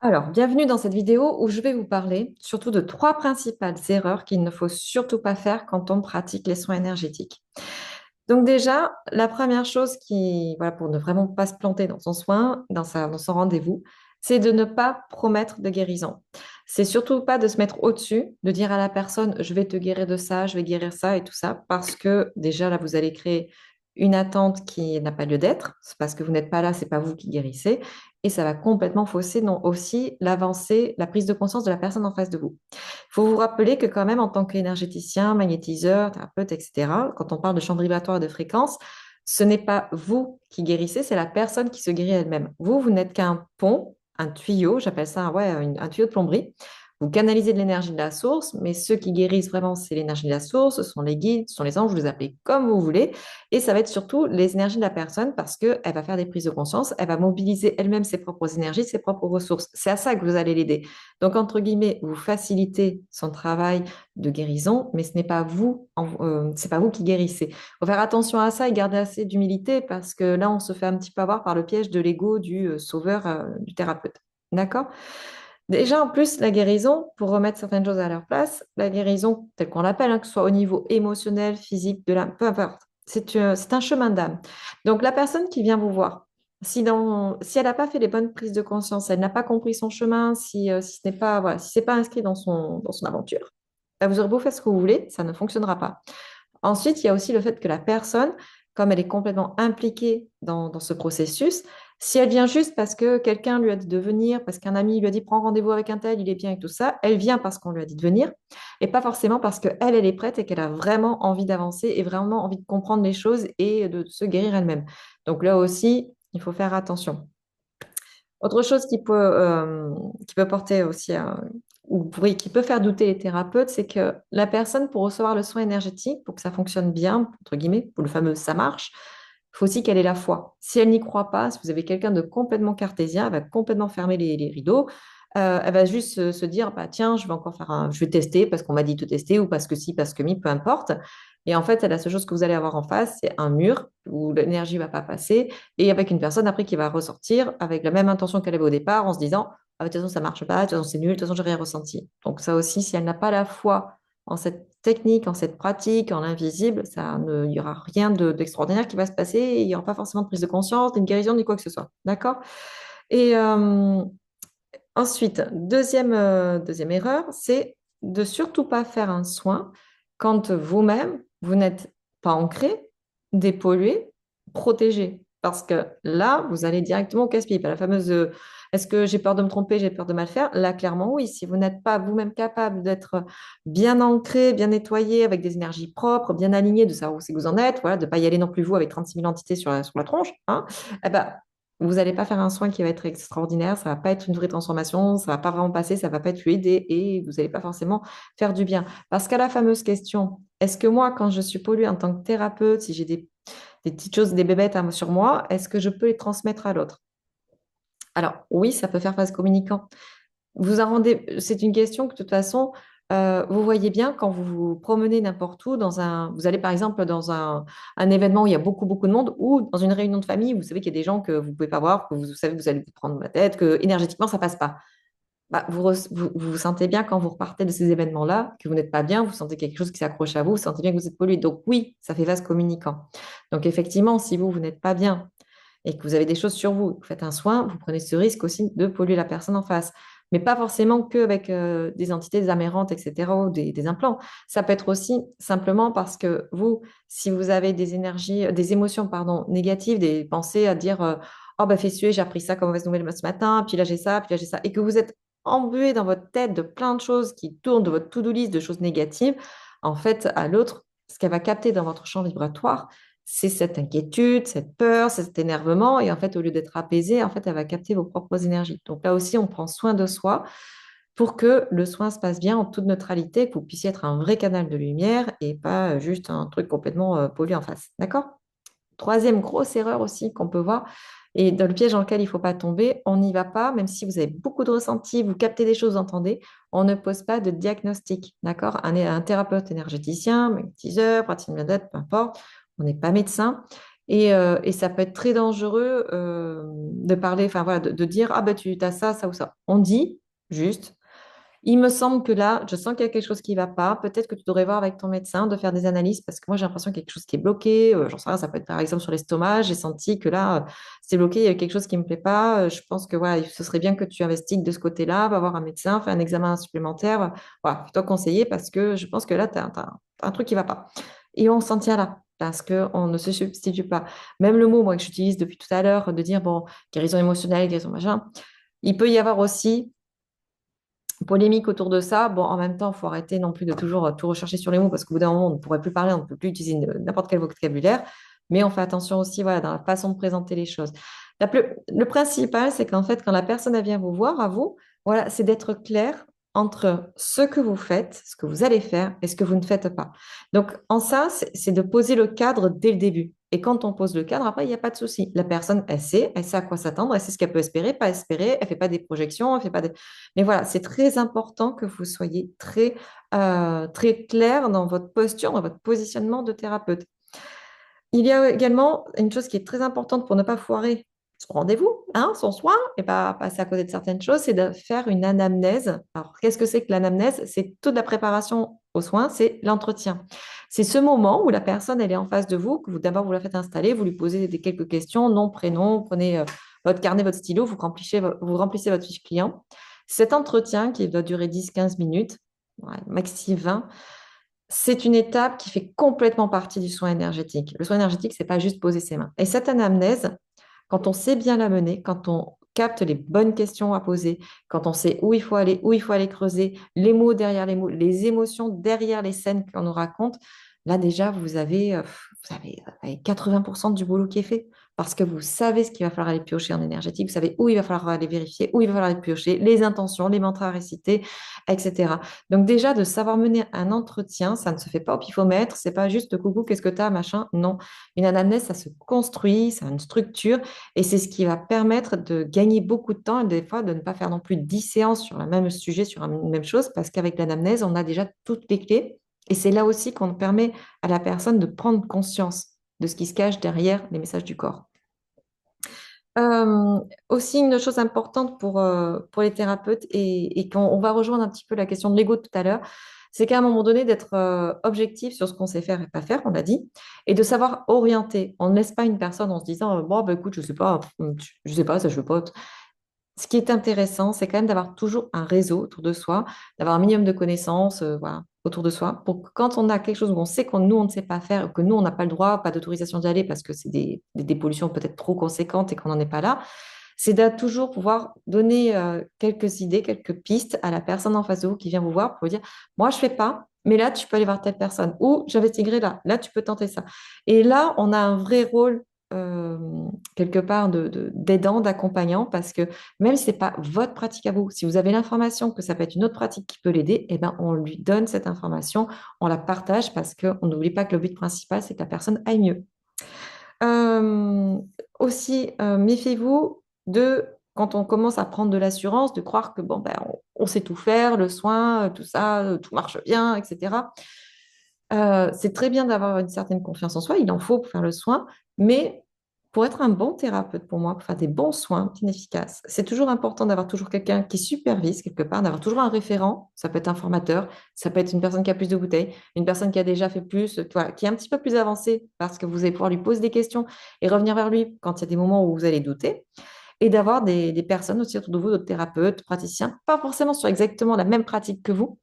Alors, bienvenue dans cette vidéo où je vais vous parler surtout de trois principales erreurs qu'il ne faut surtout pas faire quand on pratique les soins énergétiques. Donc déjà, la première chose voilà, pour ne vraiment pas se planter dans son soin, dans son rendez-vous, c'est de ne pas promettre de guérison. C'est surtout pas de se mettre au-dessus, de dire à la personne, je vais te guérir de ça, je vais guérir ça et tout ça, parce que déjà là, vous allez créer une attente qui n'a pas lieu d'être. C'est parce que vous n'êtes pas là, c'est pas vous qui guérissez, et ça va complètement fausser non, aussi l'avancée, la prise de conscience de la personne en face de vous. Il faut vous rappeler que quand même, en tant qu'énergéticien, magnétiseur, thérapeute, etc., quand on parle de chambre vibratoire et de fréquence, ce n'est pas vous qui guérissez, c'est la personne qui se guérit elle-même. Vous n'êtes qu'un pont, un tuyau, j'appelle ça ouais, un tuyau de plomberie. Vous canalisez de l'énergie de la source, mais ceux qui guérissent vraiment, c'est l'énergie de la source, ce sont les guides, ce sont les anges, vous les appelez comme vous voulez. Et ça va être surtout les énergies de la personne parce qu'elle va faire des prises de conscience, elle va mobiliser elle-même ses propres énergies, ses propres ressources. C'est à ça que vous allez l'aider. Donc, entre guillemets, vous facilitez son travail de guérison, mais ce n'est pas vous, c'est pas vous qui guérissez. Il faut faire attention à ça et garder assez d'humilité parce que là, on se fait un petit peu avoir par le piège de l'ego du sauveur, du thérapeute. D'accord? Déjà, en plus, la guérison, pour remettre certaines choses à leur place, la guérison, telle qu'on l'appelle, hein, que ce soit au niveau émotionnel, physique, de l'âme, peu importe, c'est un chemin d'âme. Donc, la personne qui vient vous voir, si elle n'a pas fait les bonnes prises de conscience, elle n'a pas compris son chemin, si ce n'est pas, voilà, si c'est pas inscrit dans son aventure, bah, vous aurez beau faire ce que vous voulez, ça ne fonctionnera pas. Ensuite, il y a aussi le fait que la personne, comme elle est complètement impliquée dans ce processus, si elle vient juste parce que quelqu'un lui a dit de venir, parce qu'un ami lui a dit prends rendez-vous avec un tel, il est bien et tout ça, elle vient parce qu'on lui a dit de venir, et pas forcément parce qu'elle, elle est prête et qu'elle a vraiment envie d'avancer et vraiment envie de comprendre les choses et de se guérir elle-même. Donc là aussi, il faut faire attention. Autre chose qui peut porter aussi qui peut faire douter les thérapeutes, c'est que la personne, pour recevoir le soin énergétique, pour que ça fonctionne bien, entre guillemets, pour le fameux ça marche, il faut aussi qu'elle ait la foi. Si elle n'y croit pas, si vous avez quelqu'un de complètement cartésien, elle va complètement fermer les rideaux. Elle va juste se dire, bah, tiens, je vais encore je vais tester parce qu'on m'a dit de tester ou parce que si, parce que mi, peu importe. Et en fait, la seule chose que vous allez avoir en face, c'est un mur où l'énergie ne va pas passer et avec une personne après qui va ressortir avec la même intention qu'elle avait au départ en se disant, ah, de toute façon, ça marche pas, de toute façon, c'est nul, de toute façon, j'ai rien ressenti. Donc ça aussi, si elle n'a pas la foi en cette technique, en cette pratique, en l'invisible, il y aura rien d'extraordinaire qui va se passer et il n'y aura pas forcément de prise de conscience, d'une guérison, ni quoi que ce soit. D'accord? Et ensuite, deuxième erreur, c'est de surtout pas faire un soin quand vous-même, vous n'êtes pas ancré, dépollué, protégé. Parce que là, vous allez directement au casse-pipe. La fameuse est-ce que j'ai peur de me tromper, j'ai peur de mal faire? Là, clairement, oui. Si vous n'êtes pas vous-même capable d'être bien ancré, bien nettoyé, avec des énergies propres, bien aligné, de savoir où c'est que vous en êtes, voilà, de ne pas y aller non plus vous avec 36 000 entités sur la tronche, hein, eh ben, vous n'allez pas faire un soin qui va être extraordinaire, ça va pas être une vraie transformation, ça va pas vraiment passer, ça va pas être fluide et vous n'allez pas forcément faire du bien. Parce qu'à la fameuse question, est-ce que moi, quand je suis polluée en tant que thérapeute, si j'ai des petites choses, des bébêtes sur moi, est-ce que je peux les transmettre à l'autre? Alors oui, ça peut faire phase communicant. C'est une question que de toute façon, vous voyez bien quand vous vous promenez n'importe où, vous allez par exemple dans un événement où il y a beaucoup, beaucoup de monde ou dans une réunion de famille, vous savez qu'il y a des gens que vous ne pouvez pas voir, que vous savez que vous allez vous prendre la tête, que énergétiquement, ça passe pas. Bah, vous sentez bien quand vous repartez de ces événements-là que vous n'êtes pas bien, vous sentez quelque chose qui s'accroche à vous, vous sentez bien que vous êtes pollué. Donc oui, ça fait vase communicant. Donc effectivement, si vous n'êtes pas bien et que vous avez des choses sur vous, vous faites un soin, vous prenez ce risque aussi de polluer la personne en face. Mais pas forcément qu'avec des entités des amérantes, etc., ou des implants. Ça peut être aussi simplement parce que vous, si vous avez des énergies, des émotions, pardon, négatives, des pensées à dire oh, bah, fais suer, j'ai appris ça comme mauvaise nouvelle ce matin, puis là j'ai ça, puis là j'ai ça, et que vous êtes embué dans votre tête de plein de choses qui tournent, de votre to-do list, de choses négatives, en fait, à l'autre, ce qu'elle va capter dans votre champ vibratoire, c'est cette inquiétude, cette peur, cet énervement. Et en fait, au lieu d'être apaisée, en fait, elle va capter vos propres énergies. Donc là aussi, on prend soin de soi pour que le soin se passe bien en toute neutralité, que vous puissiez être un vrai canal de lumière et pas juste un truc complètement pollué en face. D'accord? Troisième grosse erreur aussi qu'on peut voir, et dans le piège dans lequel il ne faut pas tomber, on n'y va pas, même si vous avez beaucoup de ressentis, vous captez des choses, vous entendez, on ne pose pas de diagnostic, d'accord? Un thérapeute énergéticien, magnétiseur, praticien de peu importe, on n'est pas médecin. Et ça peut être très dangereux de parler, enfin voilà, de dire, ah ben tu as ça, ça ou ça. On dit juste, il me semble que là, je sens qu'il y a quelque chose qui ne va pas. Peut-être que tu devrais voir avec ton médecin, de faire des analyses, parce que moi, j'ai l'impression qu'il y a quelque chose qui est bloqué. J'en sais rien, ça peut être par exemple sur l'estomac. J'ai senti que là, c'est bloqué, il y a quelque chose qui ne me plaît pas. Je pense que voilà, ce serait bien que tu investigues de ce côté-là, va voir un médecin, fais un examen supplémentaire. Voilà, fais-toi conseiller parce que je pense que là, tu as, un truc qui ne va pas. Et on s'en tient là. Parce qu'on ne se substitue pas. Même le mot, moi, que j'utilise depuis tout à l'heure, de dire, bon, guérison émotionnelle, guérison machin, il peut y avoir aussi polémique autour de ça. Bon, en même temps, il faut arrêter non plus de toujours tout rechercher sur les mots parce qu'au bout d'un moment, on ne pourrait plus parler, on ne peut plus utiliser n'importe quel vocabulaire. Mais on fait attention aussi voilà, dans la façon de présenter les choses. Le principal, c'est qu'en fait, quand la personne elle vient vous voir, à vous, voilà, c'est d'être clair entre ce que vous faites, ce que vous allez faire et ce que vous ne faites pas. Donc, en ça, c'est de poser le cadre dès le début. Et quand on pose le cadre, après, il n'y a pas de souci. La personne, elle sait à quoi s'attendre, elle sait ce qu'elle peut espérer, pas espérer, elle ne fait pas des projections, elle fait pas des... Mais voilà, c'est très important que vous soyez très clair dans votre posture, dans votre positionnement de thérapeute. Il y a également une chose qui est très importante pour ne pas foirer son rendez-vous, hein, son soin, et pas passer à côté de certaines choses, c'est de faire une anamnèse. Alors, qu'est-ce que c'est que l'anamnèse? C'est toute la préparation aux soins, c'est l'entretien. C'est ce moment où la personne, elle est en face de vous, que vous d'abord vous la faites installer, vous lui posez quelques questions, nom, prénom, prenez votre carnet, votre stylo, vous remplissez votre fiche client. Cet entretien qui doit durer 10-15 minutes, ouais, maxi 20, c'est une étape qui fait complètement partie du soin énergétique. Le soin énergétique, c'est pas juste poser ses mains. Et cette anamnèse, quand on sait bien la mener, quand on capte les bonnes questions à poser, quand on sait où il faut aller creuser, les mots derrière les mots, les émotions derrière les scènes qu'on nous raconte, là déjà, vous avez 80% du boulot qui est fait. Parce que vous savez ce qu'il va falloir aller piocher en énergétique, vous savez où il va falloir aller vérifier, où il va falloir aller piocher, les intentions, les mantras à réciter, etc. Donc déjà, de savoir mener un entretien, ça ne se fait pas au pifomètre, c'est pas juste coucou, qu'est-ce que tu as, machin. Non, une anamnèse, ça se construit, ça a une structure et c'est ce qui va permettre de gagner beaucoup de temps et des fois de ne pas faire non plus 10 séances sur le même sujet, sur une même chose, parce qu'avec l'anamnèse, on a déjà toutes les clés et c'est là aussi qu'on permet à la personne de prendre conscience de ce qui se cache derrière les messages du corps. Aussi, une chose importante pour les thérapeutes et qu'on va rejoindre un petit peu la question de l'ego tout à l'heure, c'est qu'à un moment donné, d'être objectif sur ce qu'on sait faire et pas faire, on l'a dit, et de savoir orienter. On ne laisse pas une personne en se disant, bon, bah, écoute, je sais pas, ça, je veux pas. Ce qui est intéressant, c'est quand même d'avoir toujours un réseau autour de soi, d'avoir un minimum de connaissances voilà, autour de soi, pour que quand on a quelque chose où on sait qu'on nous, on ne sait pas faire, ou que nous, on n'a pas le droit, pas d'autorisation d'y aller parce que c'est des pollutions peut-être trop conséquentes et qu'on n'en est pas là, c'est de toujours pouvoir donner quelques idées, quelques pistes à la personne en face de vous qui vient vous voir pour vous dire, moi, je fais pas, mais là, tu peux aller voir telle personne, ou j'investiguerai là, tu peux tenter ça. Et là, on a un vrai rôle euh, quelque part d'aidant, d'accompagnant, parce que même si ce n'est pas votre pratique à vous, si vous avez l'information que ça peut être une autre pratique qui peut l'aider, eh ben, on lui donne cette information, on la partage parce qu'on n'oublie pas que le but principal, c'est que la personne aille mieux. Euh, Aussi, méfiez-vous de, quand on commence à prendre de l'assurance, de croire que bon, ben, on sait tout faire, le soin, tout ça, tout marche bien, etc. C'est très bien d'avoir une certaine confiance en soi, il en faut pour faire le soin, mais pour être un bon thérapeute, pour moi, pour faire des bons soins bien efficaces, c'est toujours important d'avoir toujours quelqu'un qui supervise quelque part, d'avoir toujours un référent, ça peut être un formateur, ça peut être une personne qui a plus de bouteilles, une personne qui a déjà fait plus, tu vois, qui est un petit peu plus avancée, parce que vous allez pouvoir lui poser des questions et revenir vers lui quand il y a des moments où vous allez douter, et d'avoir des personnes aussi autour de vous, d'autres thérapeutes, praticiens, pas forcément sur exactement la même pratique que vous,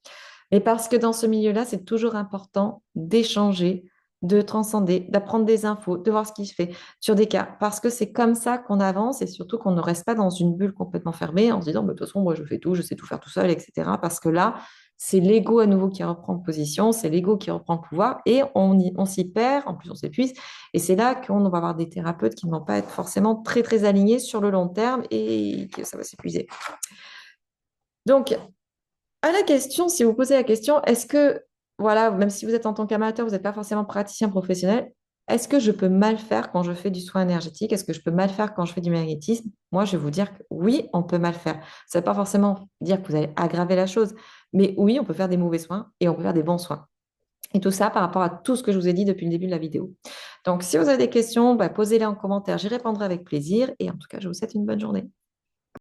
mais parce que dans ce milieu-là, c'est toujours important d'échanger, de transcender, d'apprendre des infos, de voir ce qui se fait sur des cas, parce que c'est comme ça qu'on avance et surtout qu'on ne reste pas dans une bulle complètement fermée en se disant, bah, de toute façon, moi, je fais tout, je sais tout faire tout seul, etc. Parce que là, c'est l'ego à nouveau qui reprend position, c'est l'ego qui reprend le pouvoir et on s'y perd, en plus on s'épuise. Et c'est là qu'on va avoir des thérapeutes qui ne vont pas être forcément très, très alignés sur le long terme et que ça va s'épuiser. Donc, à la question, si vous posez la question, est-ce que, voilà, même si vous êtes en tant qu'amateur, vous n'êtes pas forcément praticien professionnel, est-ce que je peux mal faire quand je fais du soin énergétique? Est-ce que je peux mal faire quand je fais du magnétisme? Moi, je vais vous dire que oui, on peut mal faire. Ça ne veut pas forcément dire que vous allez aggraver la chose, mais oui, on peut faire des mauvais soins et on peut faire des bons soins. Et tout ça par rapport à tout ce que je vous ai dit depuis le début de la vidéo. Donc, si vous avez des questions, bah, posez-les en commentaire, j'y répondrai avec plaisir. Et en tout cas, je vous souhaite une bonne journée.